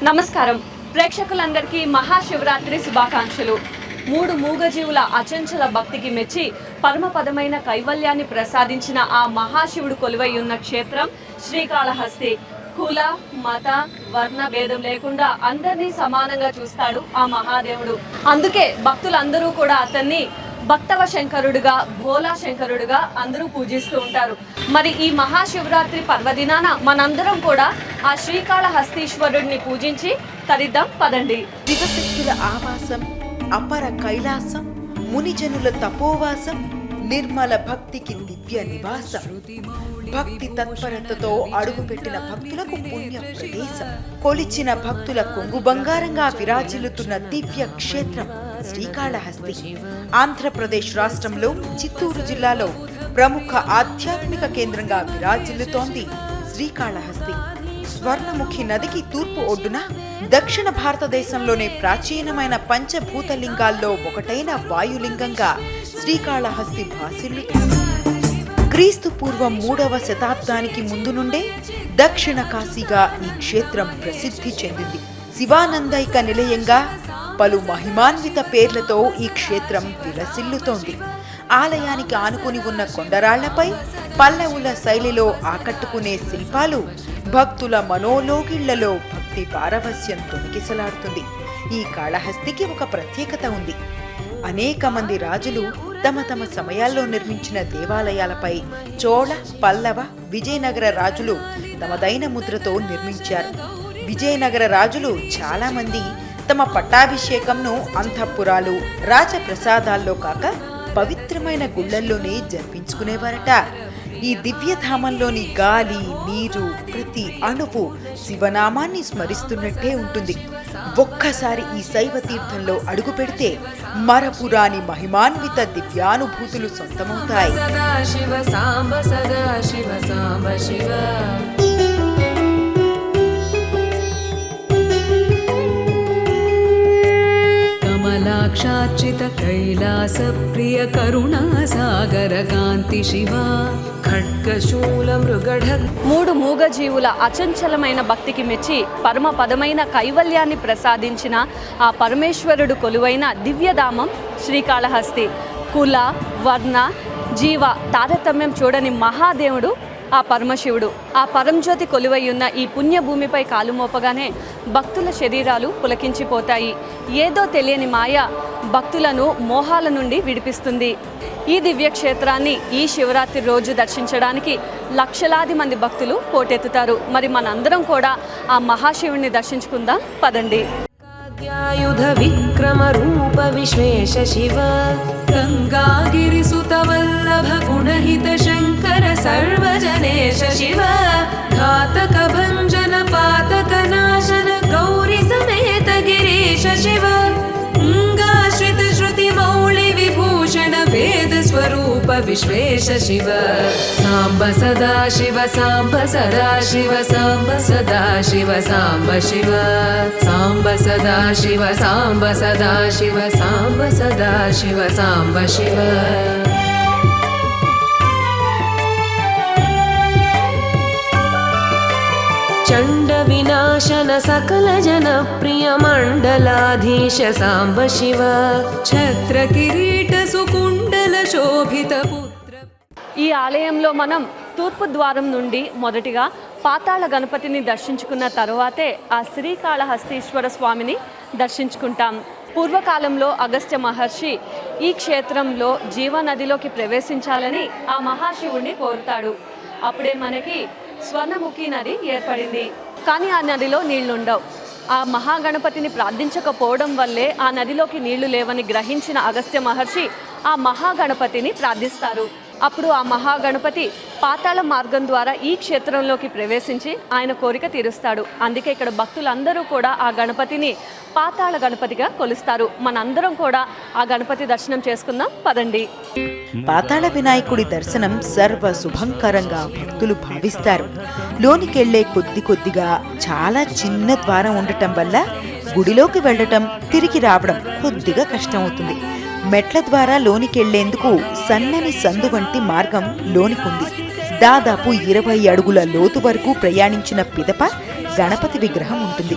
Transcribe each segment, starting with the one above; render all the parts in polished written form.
నమస్కారం ప్రేక్షకులందరికీ మహాశివరాత్రి శుభాకాంక్షలు. మూడు మూగజీవుల అచంచల భక్తికి మెచ్చి పరమపదమైన కైవల్యాన్ని ప్రసాదించిన ఆ మహాశివుడు కొలువై ఉన్న క్షేత్రం శ్రీకాళహస్తి. కుల మత వర్ణ భేదం లేకుండా అందరినీ సమానంగా చూస్తాడు ఆ మహాదేవుడు. అందుకే భక్తులందరూ కూడా అతన్ని భక్తవ శంకరుడుగా, భోలా శంకరుడుగా అందరూ పూజిస్తూ ఉంటారు. మరి ఈ మహాశివరాత్రి పర్వదినాన మనందరం కూడా ఆ శ్రీకాళహస్తీశ్వరుడిని పూజించి తరిద్దాం పదండి. దివశక్తుల ఆవాసం, అపర కైలాసం, మునిజనుల తపోవాసం, నిర్మల భక్తికి దివ్య నివాసం. భక్తి తత్పరతతో అడుగుపెట్టిన భక్తులకు పుణ్య ప్రదేశం. కొలిచిన భక్తుల కొంగు బంగారంగా విరాజిల్లుతున్న దివ్య క్షేత్రం శ్రీకాళహస్తి. ఆంధ్రప్రదేశ్ రాష్ట్రంలో చిత్తూరు జిల్లాలో ప్రముఖ ఆధ్యాత్మిక కేంద్రంగా విరాజిల్లుతోంది శ్రీకాళహస్తి. స్వర్ణముఖి నదికి తూర్పు ఒడ్డున దక్షిణ భారతదేశంలోనే ప్రాచీనమైన పంచభూతలింగాల్లో ఒకటైన వాయులింగంగా శ్రీకాళహస్తి భాసిల్లుతుంది. క్రీస్తు పూర్వం 3వ శతాబ్దానికి ముందు నుండే దక్షిణ కాశీగా ఈ క్షేత్రం ప్రసిద్ధి చెందింది. శివానందైక నిలయంగా పలు మహిమాన్విత పేర్లతో ఈ క్షేత్రం విలసిల్లుతోంది. ఆలయానికి ఆనుకుని ఉన్న కొండరాళ్లపై పల్లవుల శైలిలో ఆకట్టుకునే శిల్పాలు భక్తుల మనోలోగిళ్లలో భక్తి పారవస్యం తొణికిసలాడుతుంది. ఈ కాళహస్తికి ఒక ప్రత్యేకత ఉంది. అనేక మంది రాజులు తమ తమ సమయాల్లో నిర్మించిన దేవాలయాలపై చోళ, పల్లవ, విజయనగర రాజులు తమదైన ముద్రతో నిర్మించారు. విజయనగర రాజులు చాలా మంది తమ పట్టాభిషేకంను అంతఃపురాలు, రాజప్రసాదాల్లో కాక పవిత్రమైన గుళ్లల్లోనే జరిపించుకునేవారట. ఈ దివ్యధామంలోని గాలి, నీరు, ప్రతి అణువు శివనామాన్ని స్మరిస్తున్నట్టే ఉంటుంది. ఒక్కసారి ఈ శైవ తీర్థంలో అడుగు పెడితే మరపురాని మహిమాన్విత దివ్యానుభూతులు సొంతమవుతాయి. కమలాక్షార్చిత కైలాస ప్రియ కరుణా సాగర కాంతి శివ ఖడ్గశూల మృగఢ. మూడు మూగజీవుల అచంచలమైన భక్తికి మెచ్చి పరమపదమైన కైవల్యాన్ని ప్రసాదించిన ఆ పరమేశ్వరుడు కొలువైన దివ్యధామం శ్రీకాళహస్తి. కుల వర్ణ జీవ తారతమ్యం చూడని మహాదేవుడు ఆ పరమశివుడు. ఆ పరంజ్యోతి కొలువై ఉన్న ఈ పుణ్యభూమిపై కాలు మోపగానే భక్తుల శరీరాలు పులకించిపోతాయి. ఏదో తెలియని మాయ భక్తులను మోహాల నుండి విడిపిస్తుంది. ఈ దివ్యక్షేత్రాన్ని ఈ శివరాత్రి రోజు దర్శించడానికి లక్షలాది మంది భక్తులు పోటెత్తుతారు. మరి మనందరం కూడా ఆ మహాశివుడిని దర్శించుకుందాం పదండి. ఆయుధ విక్రమ రూప విశ్వేశ శివ గంగాగిరి సుత వల్లభ గుణహిత శంకర సర్వజనేశ శివ ఘాతక భంజన పాతక నాశన గౌరీ సమేత గిరీశ శివ అంగాశ్రిత శృతి మౌళి విభూషణ వేద స్వరూప విశ్వేశ శివ సాంబ సదా శివ సాంబ సదా శివ సాంబ సదా శివ సాంబ శివ సాంబ సదా శివ సాంబ సదా శివ సాంబ సదా శివ సాంబ శివ. చండ వినాశన సకల జన ప్రియ మండలాధీశ సాంబ శివ ఛత్ర కిరీట సుకుండల శోభిత పుత్ర. ఈ ఆలయంలో మనం తూర్పు ద్వారం నుండి మొదటిగా పాతాళ గణపతిని దర్శించుకున్న తరువాతే ఆ శ్రీకాళహస్తీశ్వర స్వామిని దర్శించుకుంటాం. పూర్వకాలంలో అగస్త్య మహర్షి ఈ క్షేత్రంలో జీవనదిలోకి ప్రవేశించాలని ఆ మహాశివుడిని కోరుతాడు. అప్పుడే మనకి స్వర్ణముఖి నది ఏర్పడింది. కానీ ఆ నదిలో నీళ్లుండవు. ఆ మహాగణపతిని ప్రార్థించకపోవడం వల్లే ఆ నదిలోకి నీళ్లు లేవని గ్రహించిన అగస్త్య మహర్షి ఆ మహాగణపతిని ప్రార్థిస్తారు. అప్పుడు ఆ మహాగణపతి పాతాళ మార్గం ద్వారా ఈ క్షేత్రంలోకి ప్రవేశించి ఆయన కోరిక తీరుస్తాడు. అందుకే ఇక్కడ భక్తులందరూ కూడా ఆ గణపతిని పాతాళ గణపతిగా కొలుస్తారు. మనందరం కూడా ఆ గణపతి దర్శనం చేసుకుందాం పదండి. పాతాళ వినాయకుడి దర్శనం సర్వ శుభంకరంగా భక్తులు భావిస్తారు. లోనికెళ్లే కొద్దిగా చాలా చిన్న ద్వారం ఉండటం వల్ల గుడిలోకి వెళ్లటం, తిరిగి రావడం కొద్దిగా కష్టమవుతుంది. మెట్ల ద్వారా లోనికెళ్లేందుకు సన్నని సందు వంటి మార్గం లోనికుంది. దాదాపు 20 అడుగుల లోతు వరకు ప్రయాణించిన పిదప గణపతి విగ్రహం ఉంటుంది.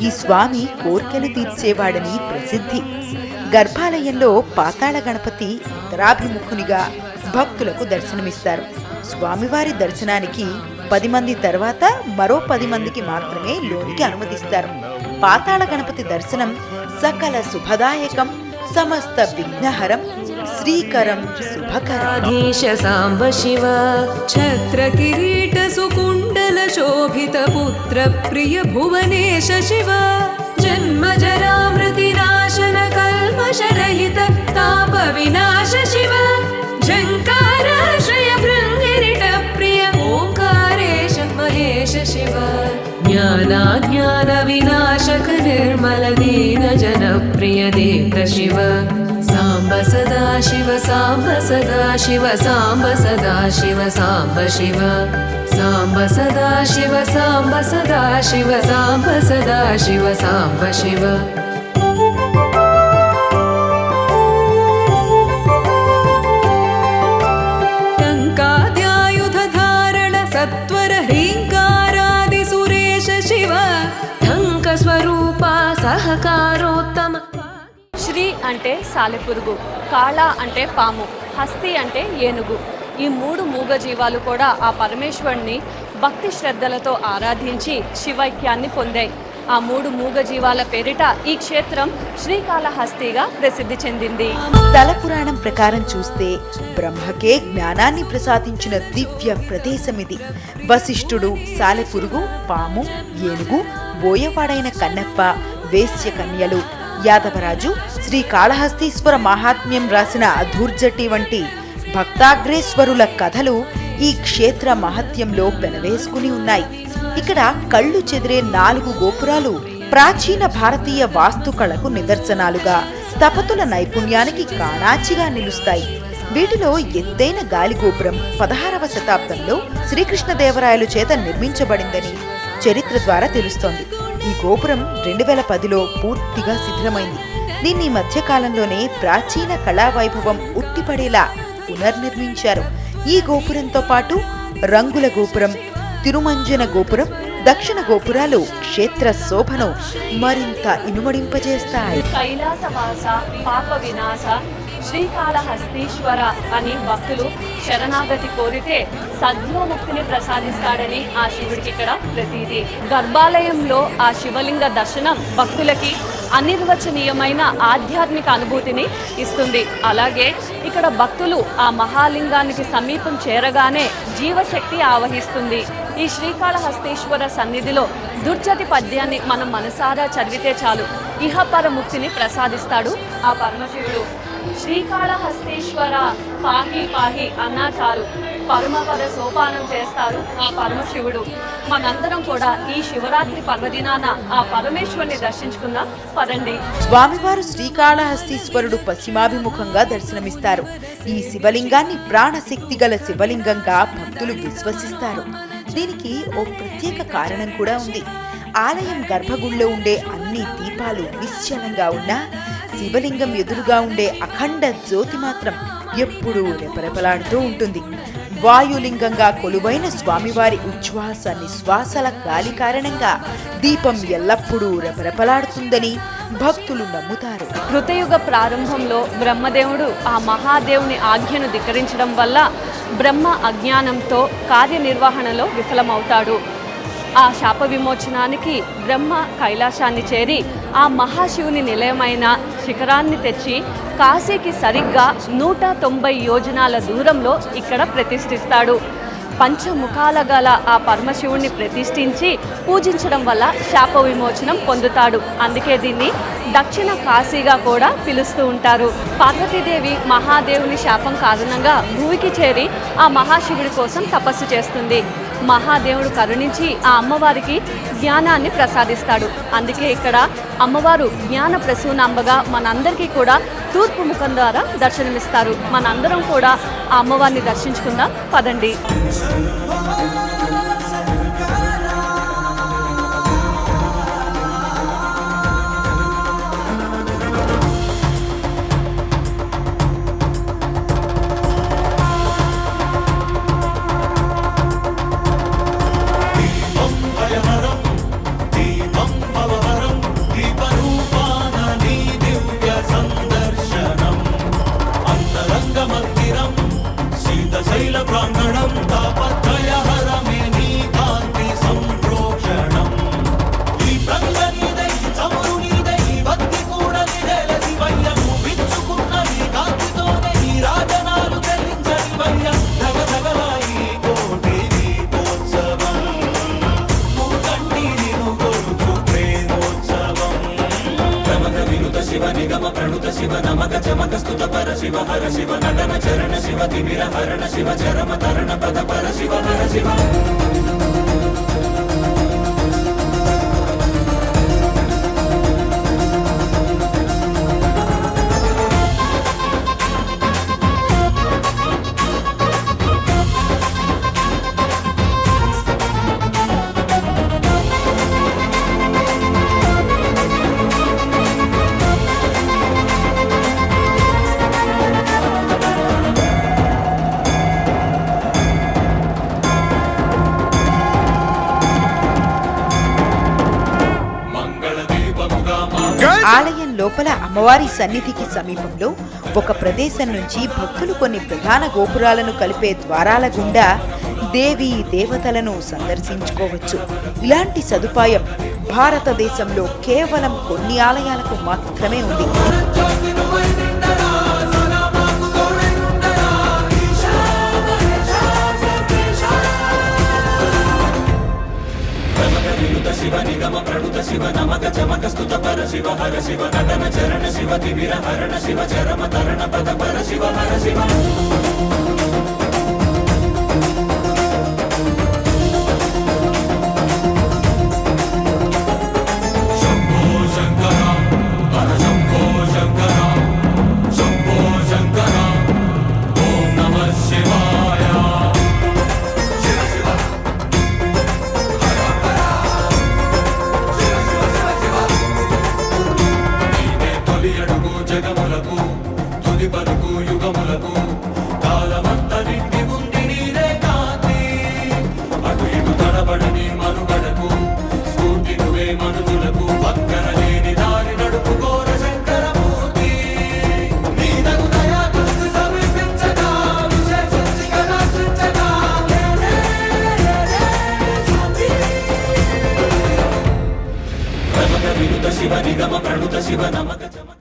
ఈ స్వామి కోర్కెలు తీర్చేవాడని ప్రసిద్ధి. గర్భాలయంలో పాతాళ గణపతి ఉత్తరాభిముఖునిగా భక్తులకు దర్శనమిస్తారు. స్వామివారి దర్శనానికి 10 మంది తర్వాత మరో 10 మందికి మాత్రమే లోనికి అనుమతిస్తారు. పాతాళ గణపతి దర్శనం సకల శుభదాయకం, సమస్త విఘ్నహరం, శ్రీకరం శుభకరం. సాంబ శివ ఛత్ర కిరీట సుకుండల శోభిత పుత్ర ప్రియ భువనేశ శివ జన్మ జరా మృతి నాశన కల్మషరహిత తాప వినాశ శివ ఝంకారాశ్రయ భృంగిరిట ప్రియ ఓంకారేశ మహేశ శివ జ్ఞానాజ్ఞాన వినాశక నిర్మల దీన జన ప్రియ దేవ శివ సాంబ సదా శివ సాంబ సదా శివ సాంబ సదా శివ సాంబ శివ సాంబ సదా శివ సాంబ సదా శివ సాంబ సదా శివ సాంబ శివ టంకాద్యాయుధ ధారణ సత్వర హ్రీంకారాది సురేశ శివ ఢంక స్వరూప సహకారోత్తమ. శ్రీ అంటే సాలెపురుగు, కాళ అంటే పాము, హస్తి అంటే ఏనుగు. ఈ 3 మూగజీవాలు కూడా ఆ పరమేశ్వరుణ్ణి భక్తి శ్రద్ధలతో ఆరాధించి శివైక్యాన్ని పొందాయి. ఆ 3 మూగజీవాల పేరిట ఈ క్షేత్రం శ్రీకాళహస్తిగా ప్రసిద్ధి చెందింది. స్థల పురాణం ప్రకారం చూస్తే బ్రహ్మకే జ్ఞానాన్ని ప్రసాదించిన దివ్య ప్రదేశమిది. వశిష్ఠుడు సాలెపురుగు, పాము, ఏనుగు, బోయవాడైన కన్నప్ప, వేశ్య కన్యలు, యాదవరాజు, శ్రీకాళహస్తీశ్వర మహాత్మ్యం రాసిన అధూర్జటి వంటి భక్తాగ్రేశ్వరుల కథలు ఈ క్షేత్ర మహత్యంలో పెనవేసుకుని ఉన్నాయి. ఇక్కడ కళ్ళు చెదిరే 4 గోపురాలు ప్రాచీన భారతీయ వాస్తుకళకు నిదర్శనాలుగా, స్థపతుల నైపుణ్యానికి కాణాచిగా నిలుస్తాయి. వీటిలో ఎత్తైన గాలిగోపురం 16వ శతాబ్దంలో శ్రీకృష్ణదేవరాయలు చేత నిర్మించబడిందని చరిత్ర ద్వారా తెలుస్తోంది. ఈ గోపురం 2010లో పూర్తిగా శిథిలమైంది. దీన్ని మధ్యకాలంలోనే ప్రాచీన కళావైభవం ఉట్టిపడేలా పునర్నిర్మించారు. ఈ గోపురంతో పాటు రంగుల గోపురం, తిరుమంజన గోపురం, దక్షిణ గోపురాలు క్షేత్ర శోభను మరింత ఇనుమడింపజేస్తాయి. కైలాసవాస పాప వినాశ శ్రీకాళహస్తీశ్వర అని భక్తులు శరణాగతి కోరితే సద్యోముక్తిని ప్రసాదిస్తాడని ఆ శివుడికి ఇక్కడ ప్రతీది. గర్భాలయంలో ఆ శివలింగ దర్శనం భక్తులకి అనిర్వచనీయమైన ఆధ్యాత్మిక అనుభూతిని ఇస్తుంది. అలాగే ఇక్కడ భక్తులు ఆ మహాలింగానికి సమీపం చేరగానే జీవశక్తి ఆవహిస్తుంది. ఈ శ్రీకాళహస్తీశ్వర సన్నిధిలో దుర్జటి పద్యాన్ని మనం మనసారా చదివితే చాలు, ఇహపర ముక్తిని ప్రసాదిస్తాడు ఆ పరమశివుడు. శ్రీకాళహస్తీశ్వర పాహి పాహి అన్నా చాలు, పరమపద సోపానం చేస్తారు ఆ పరమశివుడు. మనందరం కూడా ఈ శివరాత్రి పర్వదినాన ఆ పరమేశ్వరుని దర్శించుకుందాం పదండి. స్వామివారు శ్రీకాళహస్తీశ్వరుడు పశ్చిమాభిముఖంగా దర్శనమిస్తారు. ఈ శివలింగాన్ని ప్రాణశక్తి గల శివలింగంగా భక్తులు విశ్వసిస్తారు. దీనికి ఓ ప్రత్యేక కారణం కూడా ఉంది. ఆలయం గర్భగుడిలో ఉండే అన్ని దీపాలు నిశ్చలంగా ఉన్నా శివలింగం ఎదురుగా ఉండే అఖండ జ్యోతి మాత్రం ఎప్పుడూ రెపరెపలాడుతూ ఉంటుంది. వాయులింగంగా కొలువైన స్వామివారి ఉచ్ఛ్వాస నిశ్వాసల గాలి కారణంగా దీపం ఎల్లప్పుడూ రెపరెపలాడుతుందని భక్తులు నమ్ముతారు. కృతయుగ ప్రారంభంలో బ్రహ్మదేవుడు ఆ మహాదేవుని ఆజ్ఞను ధిక్కరించడం వల్ల బ్రహ్మ అజ్ఞానంతో కార్యనిర్వహణలో విఫలమవుతాడు. ఆ శాప విమోచనానికి బ్రహ్మ కైలాసాన్ని చేరి ఆ మహాశివుని నిలయమైన శిఖరాన్ని తెచ్చి కాశీకి సరిగ్గా 190 యోజనాల దూరంలో ఇక్కడ ప్రతిష్ఠిస్తాడు. పంచముఖాల గల ఆ పరమశివుణ్ణి ప్రతిష్ఠించి పూజించడం వల్ల శాప విమోచనం పొందుతాడు. అందుకే దీన్ని దక్షిణ కాశీగా కూడా పిలుస్తూ ఉంటారు. పార్వతీదేవి మహాదేవుని శాపం కారణంగా భూమికి చేరి ఆ మహాశివుడి కోసం తపస్సు చేస్తుంది. మహాదేవుడు కరుణించి ఆ అమ్మవారికి జ్ఞానాన్ని ప్రసాదిస్తాడు. అందుకే ఇక్కడ అమ్మవారు జ్ఞాన ప్రసూనాంబగా మనందరికీ కూడా తూర్పు ముఖం ద్వారా దర్శనమిస్తారు. మనందరం కూడా ఆ అమ్మవారిని దర్శించుకుందాం పదండి. దీపం భయహరం దీపం భవహరం శీతశైల ప్రాంగణం తాపత్రయహరమే నీ కాంతి సంప్రోక్షణం ఈ ప్రమిద నీదై చమురు నీదై భక్తి కూడా నిడల శివయ్యకు విచ్చుకున్న ఈ కాంతితోనే ఈ రాజనాలు చెల్లించని వయ్య ధగధగలాయి కోటి దీపోత్సవం మూకంటి నిను కొలుచు ప్రేమోత్సవం ప్రమద వినుత శివ నిగమ ప్రణుత శివ నమక చమక స్తుత పర శివ హర శివ నటన చరణ శివ తిమిర హరణ శివ చరమ తరణ పద పర శివ హర శివ ఆలయం లోపల అమ్మవారి సన్నిధికి సమీపంలో ఒక ప్రదేశం నుంచి భక్తులు కొన్ని ప్రధాన గోపురాలను కలిపే ద్వారాల గుండా దేవీ దేవతలను సందర్శించుకోవచ్చు. ఇలాంటి సదుపాయం భారతదేశంలో కేవలం కొన్ని ఆలయాలకు మాత్రమే ఉంది. శివ నిగమ ప్రణుత శివ నమక చమక స్తుత పర శివ హర శివ నటన చరణ శివ తిమిర హరణ శివ చరమ తరణ పద పర శివ హర శివ శంభో శంకర హర శంభో శంకర శంభో శంకర ఓం నమః శివాయ జగములకు తుది పలుకు యుగములకు కాలమంత నిండి ఉంది నీదే కాంతి అటు ఇటు తడబడని మనుగడకు స్ఫూర్తి నువ్వే మనుజులకు పక్కన లేని దారి నడుపుకోర శంకరమూర్తి నీదగు దయా దృష్టి సమీపించగా విశేషించి కటాక్షించగా ప్రమద వినుత శివ నిగమ ప్రణుత శివ నమక చమక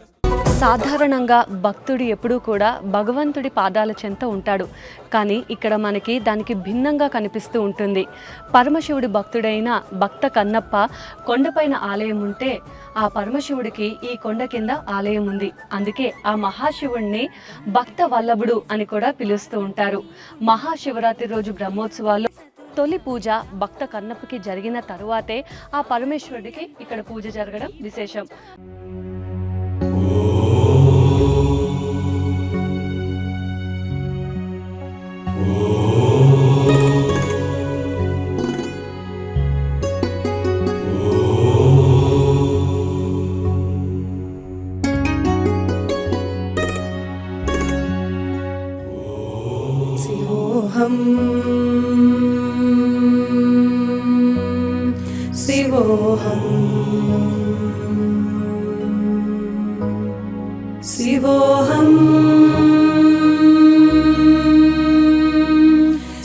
సాధారణంగా భక్తుడు ఎప్పుడూ కూడా భగవంతుడి పాదాల చెంత ఉంటాడు. కానీ ఇక్కడ మనకి దానికి భిన్నంగా కనిపిస్తూ ఉంటుంది. పరమశివుడి భక్తుడైన భక్త కన్నప్ప కొండపైన ఆలయం ఉంటే ఆ పరమశివుడికి ఈ కొండ కింద ఆలయం ఉంది. అందుకే ఆ మహాశివుడిని భక్త వల్లభుడు అని కూడా పిలుస్తూ ఉంటారు. మహాశివరాత్రి రోజు బ్రహ్మోత్సవాల్లో తొలి పూజ భక్త కన్నప్పకి జరిగిన తరువాతే ఆ పరమేశ్వరుడికి ఇక్కడ పూజ జరగడం విశేషం. శివోహం శివోహం శివోహం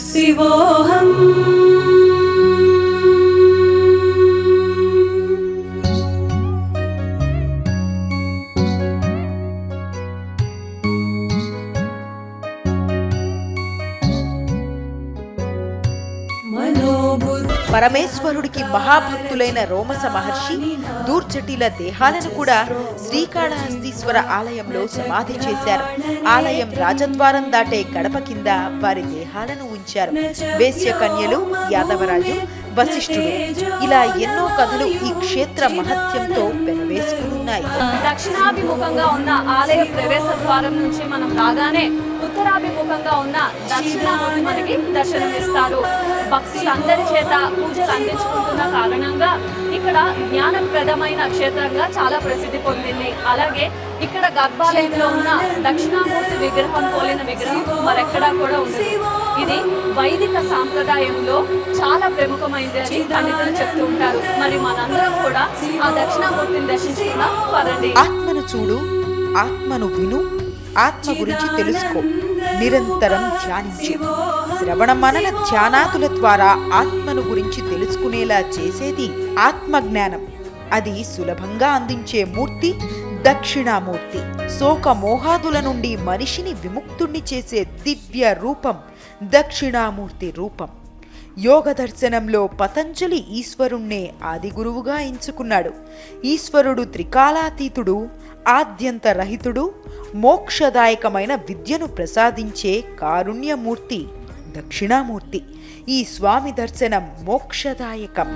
శివోహం పరమేశ్వరుడికి మహాభక్తులైన రోమస మహర్షి దూర్జటిల దేహాలను కూడా శ్రీకాళహస్తీశ్వర ఆలయంలో సమాధి చేశారు. ఆలయం రాజద్వారం దాటే గడప కింద వారి దేహాలను ఉంచారు. వేశ్య కన్యలు, యాదవరాజు, వశిష్ఠుడు ఇలా ఎన్నో కథలు ఈ క్షేత్ర మహత్యంతో పెనవేసుకున్నాయి. దక్షిణాభిముఖంగా ఉన్న ఆలయ ప్రవేశ ద్వారం నుంచి మనం రాగానే ఉత్తరాభిముఖంగా ఉన్న దక్షిణామూర్తి మనకి దర్శనమిస్తారు. భక్తులందరి చేత పూజలు అందించుకుంటున్న కారణంగా ఇక్కడ జ్ఞానప్రదమైన క్షేత్రంగా చాలా ప్రసిద్ధి పొందింది. అలాగే ఇక్కడ గర్భాలయంలో ఉన్న దక్షిణామూర్తి విగ్రహం పోలిన విగ్రహం మరెక్కడా కూడా ఉంది. ఇది వైదిక సాంప్రదాయంలో చాలా ప్రముఖమైనది అని పండితులు చెప్తూ ఉంటారు. మరి మనందరం కూడా ఆ దక్షిణామూర్తిని దర్శించుకున్నాం. పదండి. ఆత్మను చూడు, ఆత్మను విను, ఆత్మ గురించి తెలుసుకో. నిరంతరం ధ్యానించు. శ్రవణ మనన ధ్యానాదుల ద్వారా ఆత్మను గురించి తెలుసుకునేలా చేసేది ఆత్మజ్ఞానం. అది సులభంగా అందించే మూర్తి దక్షిణామూర్తి. శోక మోహాదుల నుండి మనిషిని విముక్తుణ్ణి చేసే దివ్య రూపం దక్షిణామూర్తి రూపం. యోగ దర్శనంలో పతంజలి ఈశ్వరుణ్ణే ఆదిగురువుగా ఎంచుకున్నాడు. ఈశ్వరుడు త్రికాలాతీతుడు, ఆద్యంతరహితుడు, మోక్షదాయకమైన విద్యను ప్రసాదించే కారుణ్యమూర్తి దక్షిణామూర్తి. ఈ స్వామి దర్శనం మోక్షదాయకం.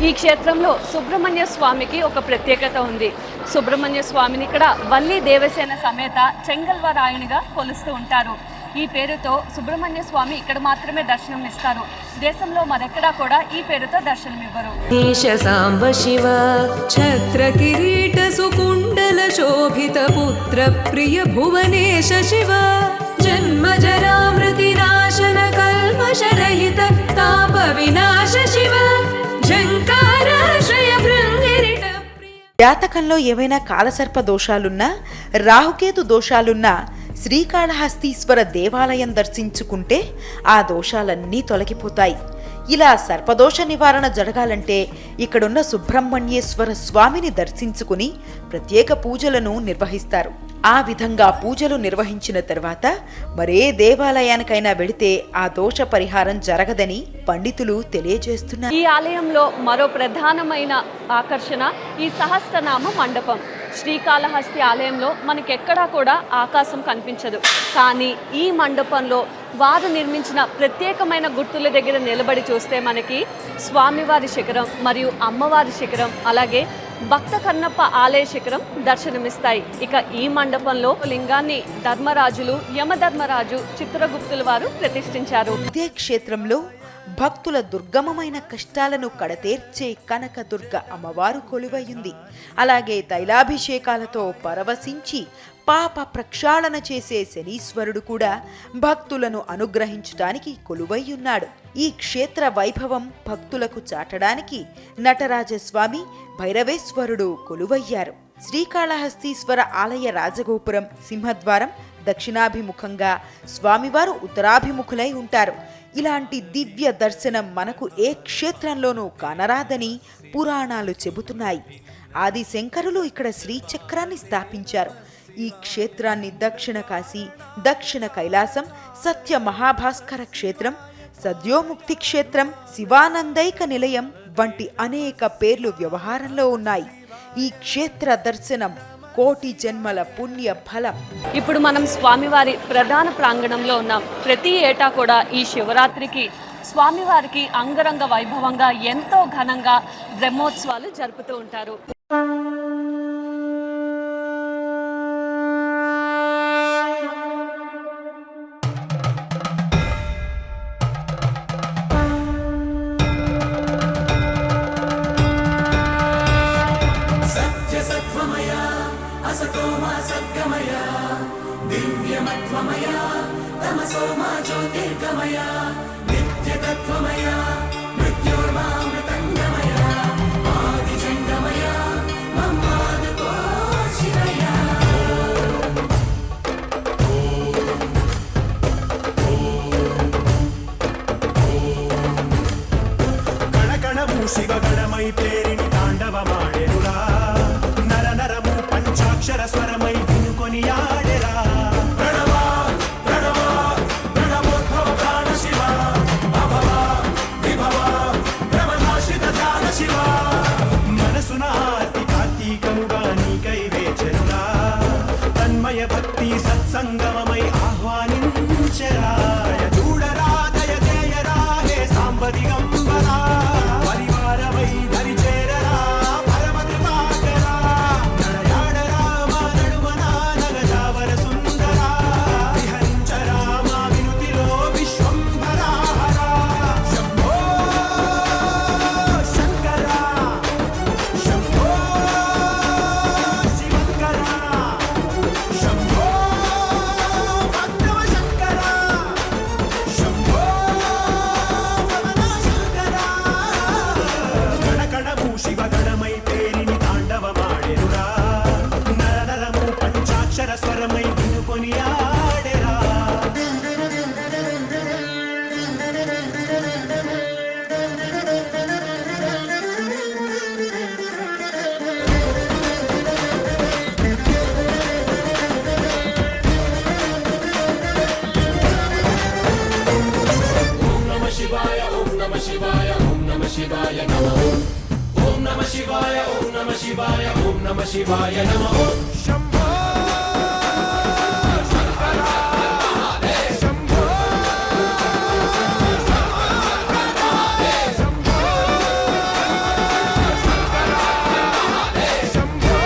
ఈ క్షేత్రంలో సుబ్రహ్మణ్య స్వామికి ఒక ప్రత్యేకత ఉంది. సుబ్రహ్మణ్య స్వామిని ఇక్కడ వల్లి దేవసేన సమేత చెంగల్వరాయునిగా కొలుస్తూ ఉంటారు. ఈ పేరుతో సుబ్రహ్మణ్య స్వామి ఇక్కడ మాత్రమే దర్శనం ఇస్తారు. దేశంలో మరెక్కడా కూడా ఈ పేరుతో దర్శనమివ్వరు. ఈశ సాంబ శివ ఛత్ర కిరీట సుకుండల శోభిత పుత్ర ప్రియ భువనేశ శివ జన్మ జరా మృతి నాశన కల్మష రహిత తాప వినాశ శివ ఝంకారాశ్రయ భృంగిరిట. జాతకంలో ఏవైనా కాలసర్ప దోషాలున్నా, రాహుకేతు దోషాలున్నా శ్రీకాళహస్తీశ్వర దేవాలయం దర్శించుకుంటే ఆ దోషాలన్నీ తొలగిపోతాయి. ఇలా సర్పదోష నివారణ జరగాలంటే ఇక్కడున్న సుబ్రహ్మణ్యేశ్వర స్వామిని దర్శించుకుని ప్రత్యేక పూజలను నిర్వహిస్తారు. ఆ విధంగా పూజలు నిర్వహించిన తర్వాత మరే దేవాలయానికైనా వెళితే ఆ దోష పరిహారం జరగదని పండితులు తెలియజేస్తున్నారు. ఈ ఆలయంలో మరో ప్రధానమైన ఆకర్షణ ఈ సహస్రనామ మండపం. శ్రీకాళహస్తి ఆలయంలో మనకెక్కడా కూడా ఆకాశం కనిపించదు. కానీ ఈ మండపంలో వారు నిర్మించిన ప్రత్యేకమైన గుర్తుల దగ్గర నిలబడి చూస్తే మనకి స్వామివారి శిఖరం మరియు అమ్మవారి శిఖరం, అలాగే భక్త కన్నప్ప ఆలయ శిఖరం దర్శనమిస్తాయి. ఇక ఈ మండపంలో లింగాన్ని ధర్మరాజులు, యమధర్మరాజు, చిత్రగుప్తుల వారు ప్రతిష్ఠించారు. ఇదే క్షేత్రంలో భక్తుల దుర్గమమైన కష్టాలను కడతేర్చే కనకదుర్గ అమ్మవారు కొలువయ్యింది. అలాగే తైలాభిషేకాలతో పరవశించి పాప ప్రక్షాళన చేసే శనీశ్వరుడు కూడా భక్తులను అనుగ్రహించడానికి కొలువయ్యున్నాడు. ఈ క్షేత్ర వైభవం భక్తులకు చాటడానికి నటరాజస్వామి, భైరవేశ్వరుడు కొలువయ్యారు. శ్రీకాళహస్తీశ్వర ఆలయ రాజగోపురం, సింహద్వారం దక్షిణాభిముఖంగా, స్వామివారు ఉత్తరాభిముఖులై ఉంటారు. ఇలాంటి దివ్య దర్శనం మనకు ఏ క్షేత్రంలోనూ కానరాదని పురాణాలు చెబుతున్నాయి. ఆది శంకరులు ఇక్కడ శ్రీచక్రాన్ని స్థాపించారు. ఈ క్షేత్రాన్ని దక్షిణ కాశీ, దక్షిణ కైలాసం, సత్య మహాభాస్కర క్షేత్రం, సద్యోముక్తి క్షేత్రం, శివానందైక నిలయం వంటి అనేక పేర్లు వ్యవహారంలో ఉన్నాయి. ఈ క్షేత్ర దర్శనం కోటి జన్మల పుణ్య ఫలం. ఇప్పుడు మనం స్వామివారి ప్రధాన ప్రాంగణంలో ఉన్నాం. ప్రతి ఏటా కూడా ఈ శివరాత్రికి స్వామివారికి అంగరంగ వైభవంగా ఎంతో ఘనంగా బ్రహ్మోత్సవాలు జరుపుతూ ఉంటారు. శివగణమై పేరిని తాండవ మాడెనురా సంగమమై ఆహ్వానించరాయ చూడరా దయ చేయరా హే సాంబ దిగంబరా పరివారమై దరి చేరరా పరమ కృపాకరా నడయాడరా మా నడుమన నగజావర సుందరా విహరించరా మా వినుతిలో విశ్వంభరా హరా శంభో శంకరా శంభో శివంకరా శంభో భక్తవ శంకరా శంభో శంకరా గణగణము శివగణమై పేరిని తాండవమాడెరురా నరనరము పంచాక్షర స్వరమై వినుకొని ఆడెరా శంభో శంకరా శంభో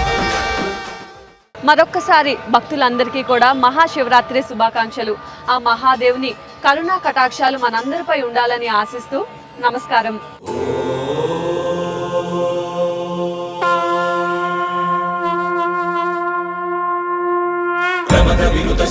మరొక్కసారి భక్తులందరికీ కూడా మహాశివరాత్రి శుభాకాంక్షలు. ఆ మహాదేవుని కరుణా కటాక్షాలు మనందరిపై ఉండాలని ఆశిస్తూ నమస్కారం. ప్రమద వినుత